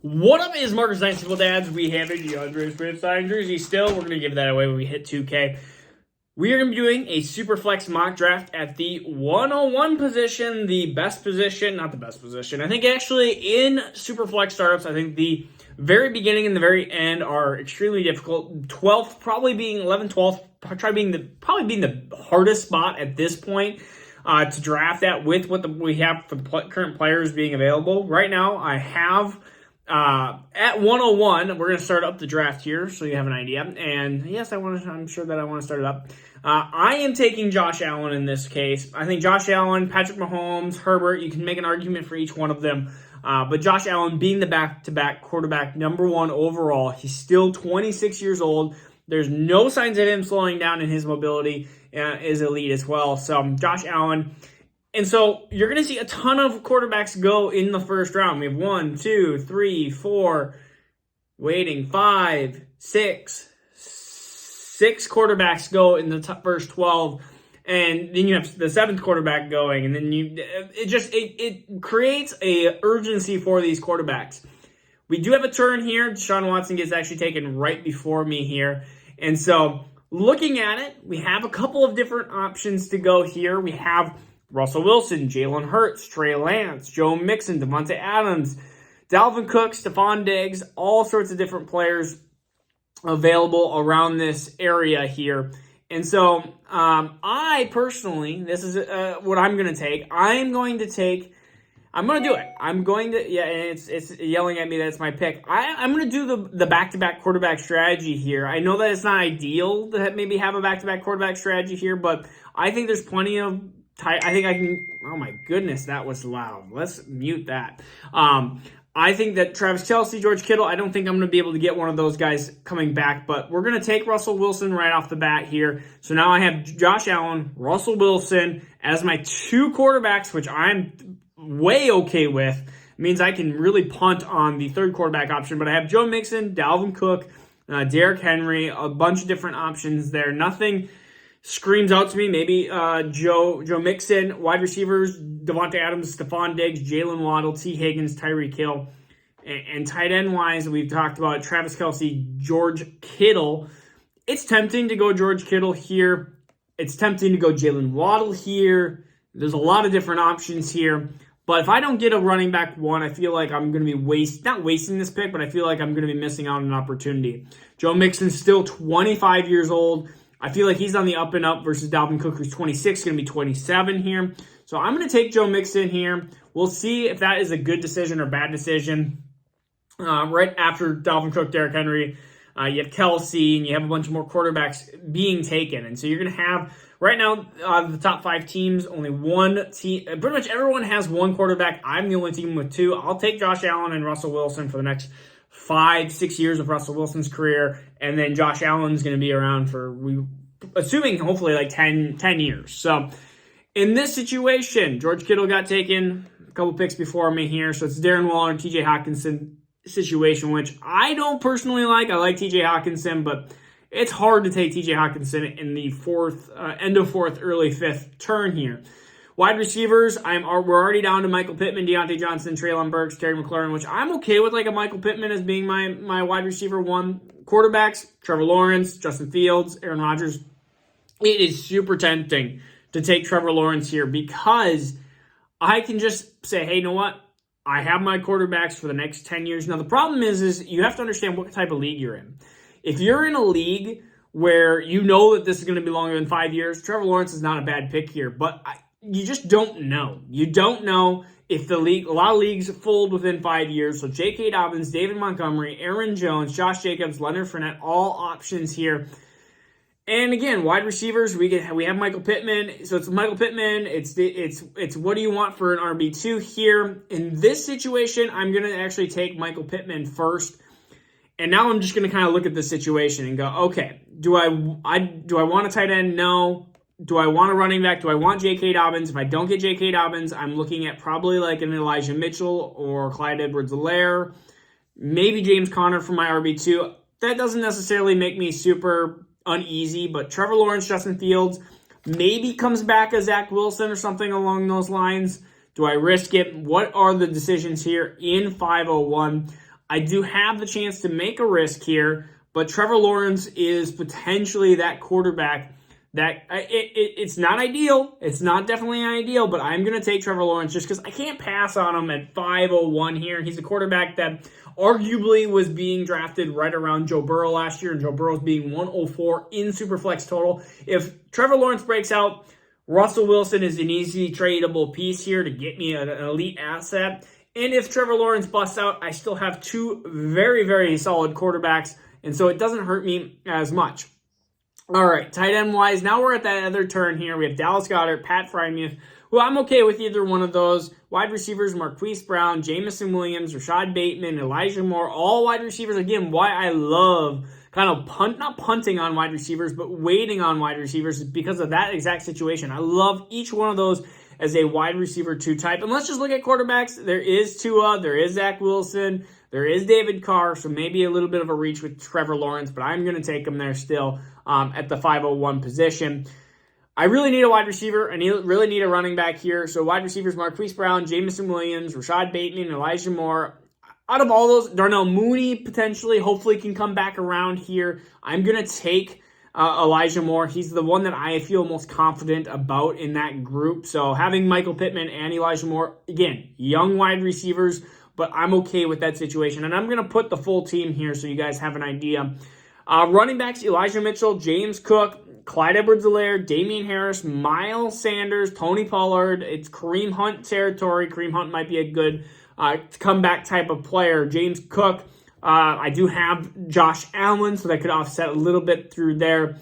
What up is Marcus Dynasty Fun Dads? We have a DeAndre Swift signed jersey still. We're going to give that away when we hit 2K. We are going to be doing a Superflex mock draft at the 101 position, the best position, not the best position. I think actually in Superflex startups, I think the very beginning and the very end are extremely difficult. 12th, probably being 11th, 12th, probably being the hardest spot at this point to draft at with what we have for the current players being available. Right now, I have... at 101, we're going to start up the draft here, so you have an idea. And yes, I'm sure that I want to start it up. I am taking Josh Allen in this case. I think Josh Allen, Patrick Mahomes, Herbert, you can make an argument for each one of them. But Josh Allen being the back-to-back quarterback, #1 overall, he's still 26 years old. There's no signs of him slowing down, and his mobility is elite as well. So Josh Allen. And so you're going to see a ton of quarterbacks go in the first round. We have 1, 2, 3, 4, waiting, 5, 6. 6 quarterbacks go in the first 12. And then you have the 7th quarterback going. And then it creates a urgency for these quarterbacks. We do have a turn here. Deshaun Watson gets actually taken right before me here. And so looking at it, we have a couple of different options to go here. We have Russell Wilson, Jalen Hurts, Trey Lance, Joe Mixon, Devontae Adams, Dalvin Cook, Stephon Diggs, all sorts of different players available around this area here. And so I personally, this is what I'm going to take. I'm going to do it. It's yelling at me that it's my pick. I'm going to do the back-to-back quarterback strategy here. I know that it's not ideal to maybe have a back-to-back quarterback strategy here, but I think there's plenty of I think I can... Oh, my goodness, that was loud. Let's mute that. I think that Travis Kelce, George Kittle, I don't think I'm going to be able to get one of those guys coming back, but we're going to take Russell Wilson right off the bat here. So now I have Josh Allen, Russell Wilson as my 2 quarterbacks, which I'm way okay with. It means I can really punt on the 3rd quarterback option, but I have Joe Mixon, Dalvin Cook, Derrick Henry, a bunch of different options there. Nothing screams out to me. Maybe Joe Mixon, wide receivers, Devontae Adams, Stephon Diggs, Jalen Waddle, T. Higgins, Tyreek Hill. And tight end-wise, we've talked about Travis Kelce, George Kittle. It's tempting to go George Kittle here. It's tempting to go Jalen Waddle here. There's a lot of different options here. But if I don't get a running back 1, I feel like I'm going to be not wasting this pick, but I feel like I'm going to be missing out on an opportunity. Joe Mixon's still 25 years old. I feel like he's on the up and up versus Dalvin Cook, who's 26, going to be 27 here. So I'm going to take Joe Mixon here. We'll see if that is a good decision or bad decision. Right after Dalvin Cook, Derrick Henry, you have Kelce, and you have a bunch more quarterbacks being taken. And so you're going to have, right now, the top 5 teams, only one team. Pretty much everyone has 1 quarterback. I'm the only team with 2. I'll take Josh Allen and Russell Wilson for the next 5-6 years of Russell Wilson's career, and then Josh Allen's going to be around for, assuming hopefully like 10 years. So in this situation, George Kittle got taken a couple picks before me here, so it's Darren Waller, TJ Hawkinson situation, which I don't personally like. I like TJ Hawkinson, but it's hard to take TJ Hawkinson in the end of 4th, early 5th turn here. Wide receivers, we're already down to Michael Pittman, Deontay Johnson, Treylon Burks, Terry McLaurin, which I'm okay with, like a Michael Pittman as being my wide receiver 1. Quarterbacks, Trevor Lawrence, Justin Fields, Aaron Rodgers. It is super tempting to take Trevor Lawrence here because I can just say, hey, you know what? I have my quarterbacks for the next 10 years. Now, the problem is you have to understand what type of league you're in. If you're in a league where you know that this is going to be longer than 5 years, Trevor Lawrence is not a bad pick here, but you just don't know. You don't know if a lot of leagues fold within 5 years. So J.K. Dobbins, David Montgomery, Aaron Jones, Josh Jacobs, Leonard Fournette, all options here. And again, wide receivers, we have Michael Pittman. So it's Michael Pittman. It's what do you want for an RB2 here? In this situation, I'm going to actually take Michael Pittman first. And now I'm just going to kind of look at the situation and go, okay, do I want a tight end? No. Do I want a running back? Do I want J.K. Dobbins? If I don't get J.K. Dobbins, I'm looking at probably like an Elijah Mitchell or Clyde Edwards-Helaire, maybe James Conner for my RB2. That doesn't necessarily make me super uneasy, but Trevor Lawrence, Justin Fields, maybe comes back as Zach Wilson or something along those lines. Do I risk it? What are the decisions here in 501? I do have the chance to make a risk here, but Trevor Lawrence is potentially that quarterback that it's not ideal. It's not definitely ideal, but I'm going to take Trevor Lawrence just because I can't pass on him at 501 here. He's a quarterback that arguably was being drafted right around Joe Burrow last year, and Joe Burrow's being 104 in Superflex total. If Trevor Lawrence breaks out, Russell Wilson is an easy tradable piece here to get me an elite asset. And if Trevor Lawrence busts out, I still have two very, very solid quarterbacks, and so it doesn't hurt me as much. All right, tight end wise, now we're at that other turn here. We have Dallas Goedert, Pat Freiermuth, who I'm okay with either one of those. Wide receivers, Marquise Brown, Jamison Williams, Rashad Bateman, Elijah Moore, all wide receivers. Again, why I love kind of not punting on wide receivers, but waiting on wide receivers is because of that exact situation. I love each one of those as a wide receiver 2 type. And let's just look at quarterbacks. There is Tua, there is Zach Wilson, there is David Carr, so maybe a little bit of a reach with Trevor Lawrence, but I'm going to take him there still at the 501 position. I really need a wide receiver. I really need a running back here. So wide receivers, Marquise Brown, Jamison Williams, Rashad Bateman, Elijah Moore. Out of all those, Darnell Mooney potentially, hopefully can come back around here. I'm going to take Elijah Moore. He's the one that I feel most confident about in that group. So having Michael Pittman and Elijah Moore, again, young wide receivers, but I'm okay with that situation. And I'm going to put the full team here so you guys have an idea. Running backs, Elijah Mitchell, James Cook, Clyde Edwards-Helaire, Damian Harris, Miles Sanders, Tony Pollard. It's Kareem Hunt territory. Kareem Hunt might be a good comeback type of player. James Cook, I do have Josh Allen, so that could offset a little bit through there.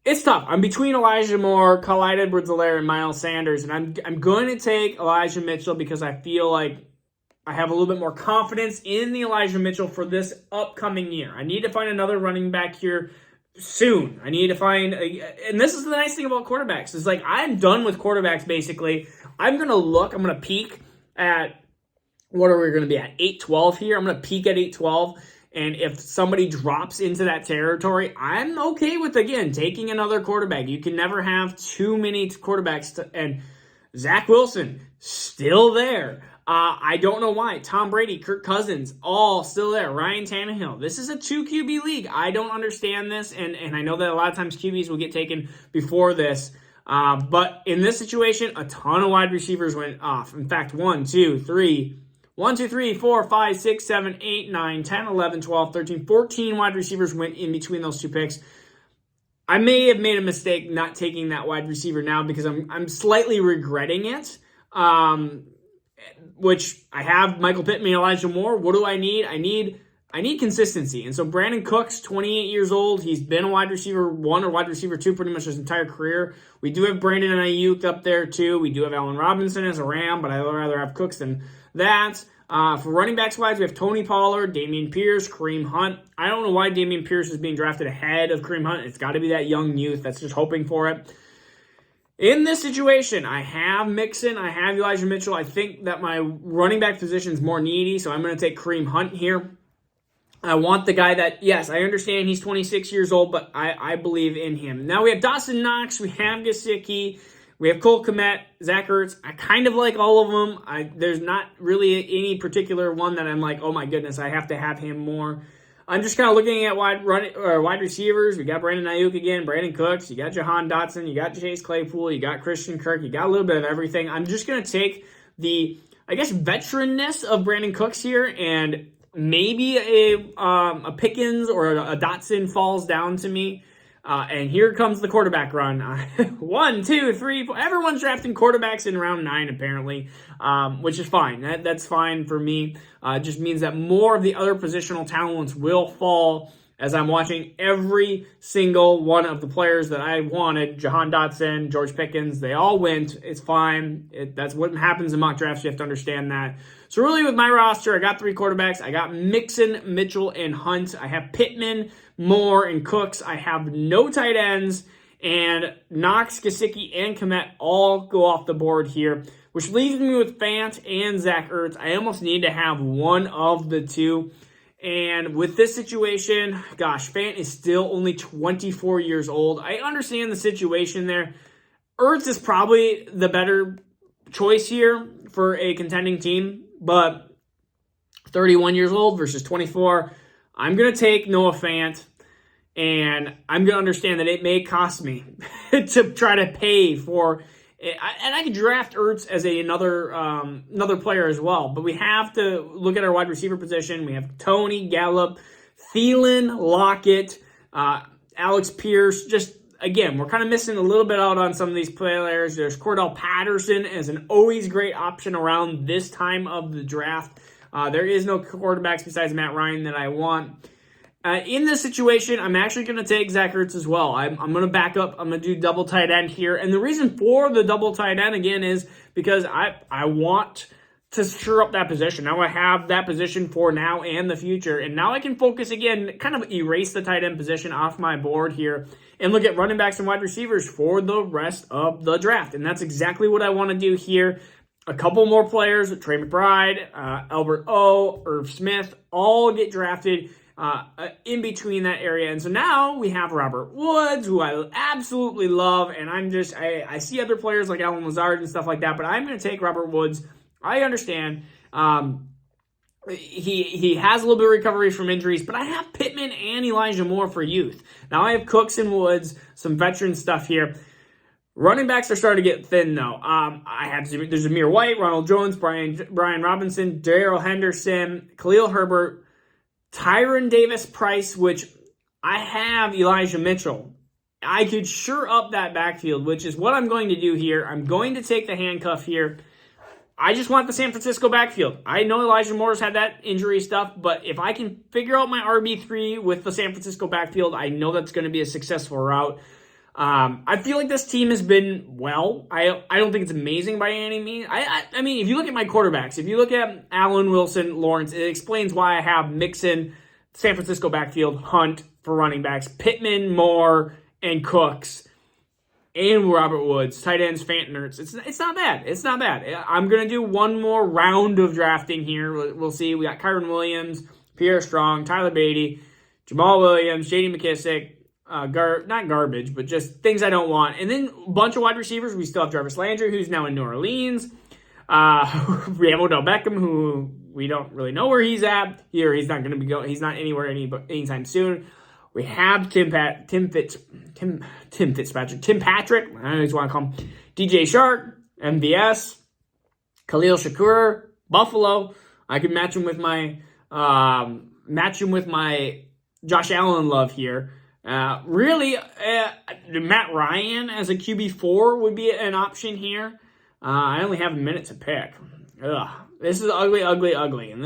It's tough. I'm between Elijah Moore, Clyde Edwards-Helaire, and Miles Sanders, and I'm going to take Elijah Mitchell because I feel like I have a little bit more confidence in the Elijah Mitchell for this upcoming year. I need to find another running back here soon. I need to find, and this is the nice thing about quarterbacks, is like I'm done with quarterbacks basically. I'm going to peek at, what are we going to be at, 8-12 here? I'm going to peek at 8-12, and if somebody drops into that territory, I'm okay with, again, taking another quarterback. You can never have too many quarterbacks, and Zach Wilson, still there. I don't know why. Tom Brady, Kirk Cousins, all still there. Ryan Tannehill. This is a 2 QB league. I don't understand this, and I know that a lot of times QBs will get taken before this. But in this situation, a ton of wide receivers went off. In fact, 1, 2, 3, 4, 5, 6, 7, 8, 9, 10, 11, 12, 13, 14 wide receivers went in between those two picks. I may have made a mistake not taking that wide receiver now because I'm slightly regretting it. Which I have Michael Pittman, Elijah Moore. What do I need? I need consistency. And so Brandon Cooks, 28 years old. He's been a wide receiver 1 or wide receiver 2 pretty much his entire career. We do have Brandon and Ayuk up there too. We do have Allen Robinson as a Ram, but I'd rather have Cooks than that. For running backs wise, we have Tony Pollard, Dameon Pierce, Kareem Hunt. I don't know why Dameon Pierce is being drafted ahead of Kareem Hunt. It's got to be that young youth that's just hoping for it. In this situation, I have Mixon, I have Elijah Mitchell. I think that my running back position is more needy, so I'm going to take Kareem Hunt here. I want the guy that, yes, I understand he's 26 years old, but I believe in him. Now we have Dawson Knox, we have Gesicki, we have Cole Kmet, Zach Ertz. I kind of like all of them. There's not really any particular one that I'm like, oh my goodness, I have to have him more. I'm just kind of looking at wide receivers. We got Brandon Ayuk again, Brandon Cooks. You got Jahan Dotson. You got Chase Claypool. You got Christian Kirk. You got a little bit of everything. I'm just going to take the, I guess, veteranness of Brandon Cooks here, and maybe a Pickens or a Dotson falls down to me. And here comes the quarterback run. 1, 2, 3, 4. Everyone's drafting quarterbacks in round 9, apparently, which is fine. That's fine for me. It just means that more of the other positional talents will fall as I'm watching every single one of the players that I wanted. Jahan Dotson, George Pickens, they all went. It's fine. That's what happens in mock drafts. You have to understand that. So really with my roster, I got 3 quarterbacks. I got Mixon, Mitchell, and Hunt. I have Pittman, Moore, and Cooks. I have no tight ends. And Knox, Gesicki, and Kmet all go off the board here, which leaves me with Fant and Zach Ertz. I almost need to have one of the two. And with this situation, gosh, Fant is still only 24 years old. I understand the situation there. Ertz is probably the better choice here for a contending team, but 31 years old versus 24. I'm going to take Noah Fant, and I'm going to understand that it may cost me to try to pay for, and I could draft Ertz as another player as well, but we have to look at our wide receiver position. We have Tony, Gallup, Thielen, Lockett, Alex Pierce. Just, again, we're kind of missing a little bit out on some of these players. There's Cordell Patterson as an always great option around this time of the draft. There is no quarterbacks besides Matt Ryan that I want. In this situation, I'm actually going to take Zach Ertz as well. I'm going to back up. I'm going to do double tight end here. And the reason for the double tight end, again, is because I want to shore up that position. Now I have that position for now and the future. And now I can focus again, kind of erase the tight end position off my board here and look at running backs and wide receivers for the rest of the draft. And that's exactly what I want to do here. A couple more players, Trey McBride, Albert O, Irv Smith, all get drafted in between that area. And so now we have Robert Woods, who I absolutely love. And I see other players like Alan Lazard and stuff like that, but I'm going to take Robert Woods. I understand. He has a little bit of recovery from injuries, but I have Pittman and Elijah Moore for youth. Now I have Cooks and Woods, some veteran stuff here. Running backs are starting to get thin, though. There's Amir White, Ronald Jones, Brian Robinson, Darrell Henderson, Khalil Herbert, Tyron Davis-Price, which I have Elijah Mitchell. I could shore up that backfield, which is what I'm going to do here. I'm going to take the handcuff here. I just want the San Francisco backfield. I know Elijah Moore's had that injury stuff, but if I can figure out my RB3 with the San Francisco backfield, I know that's going to be a successful route. I feel like this team has been well. I don't think it's amazing by any means. I mean, if you look at my quarterbacks, if you look at Allen, Wilson, Lawrence, it explains why I have Mixon, San Francisco backfield, Hunt for running backs, Pittman, Moore, and Cooks, and Robert Woods, tight ends, Fant and Ertz. It's not bad. It's not bad. I'm going to do one more round of drafting here. We'll see. We got Kyron Williams, Pierre Strong, Tyler Beatty, Jamal Williams, J.D. McKissick, not garbage, but just things I don't want. And then a bunch of wide receivers. We still have Jarvis Landry, who's now in New Orleans. We have Odell Beckham, who we don't really know where he's at. He's not going to be going. He's not anywhere anytime soon. We have Tim Patrick. I just want to call him DJ Shark, MVS, Khalil Shakur, Buffalo. I could match him with my Josh Allen love here. Matt Ryan as a QB4 would be an option here. I only have a minute to pick. This is ugly. And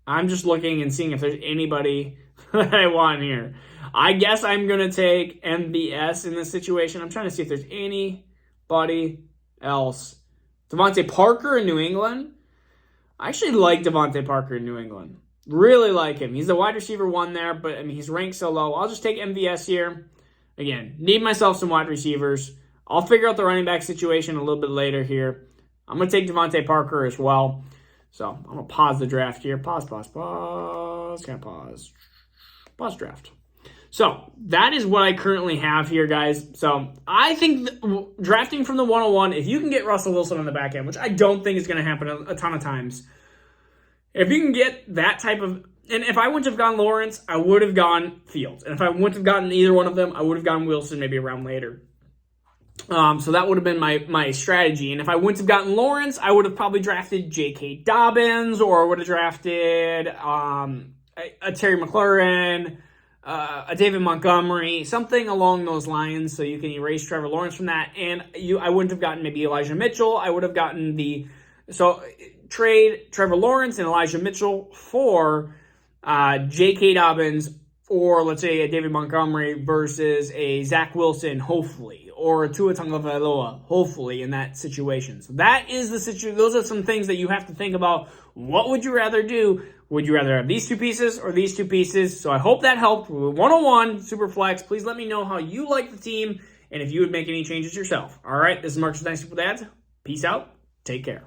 I'm just looking and seeing if there's anybody that I want here. I guess I'm going to take MVS in this situation. I'm trying to see if there's anybody else. Devontae Parker in New England. I actually like Devontae Parker in New England. Really like him. He's the wide receiver one there, but I mean he's ranked so low. I'll just take MVS here. Again, need myself some wide receivers. I'll figure out the running back situation a little bit later here. I'm going to take Devontae Parker as well. So I'm going to pause the draft here. Pause. Can I pause? Pause draft. So that is what I currently have here, guys. So I think drafting from the 101, if you can get Russell Wilson on the back end, which I don't think is going to happen a ton of times, if you can get that type of, and if I wouldn't have gone Lawrence, I would have gone Fields. And if I wouldn't have gotten either one of them, I would have gone Wilson maybe around later. So that would have been my strategy. And if I wouldn't have gotten Lawrence, I would have probably drafted J.K. Dobbins or would have drafted a Terry McLaurin, a David Montgomery, something along those lines so you can erase Trevor Lawrence from that. And I wouldn't have gotten maybe Elijah Mitchell. I would have gotten trade Trevor Lawrence and Elijah Mitchell for J.K. Dobbins or let's say a David Montgomery versus a Zach Wilson, hopefully, or a Tua Tagovailoa, hopefully, in that situation. So that is the situation. Those are some things that you have to think about. What would you rather do? Would you rather have these two pieces or these two pieces? So I hope that helped. 101 Superflex. Please let me know how you like the team and if you would make any changes yourself. All right, this is Marcus Dynasty Dads. Peace out. Take care.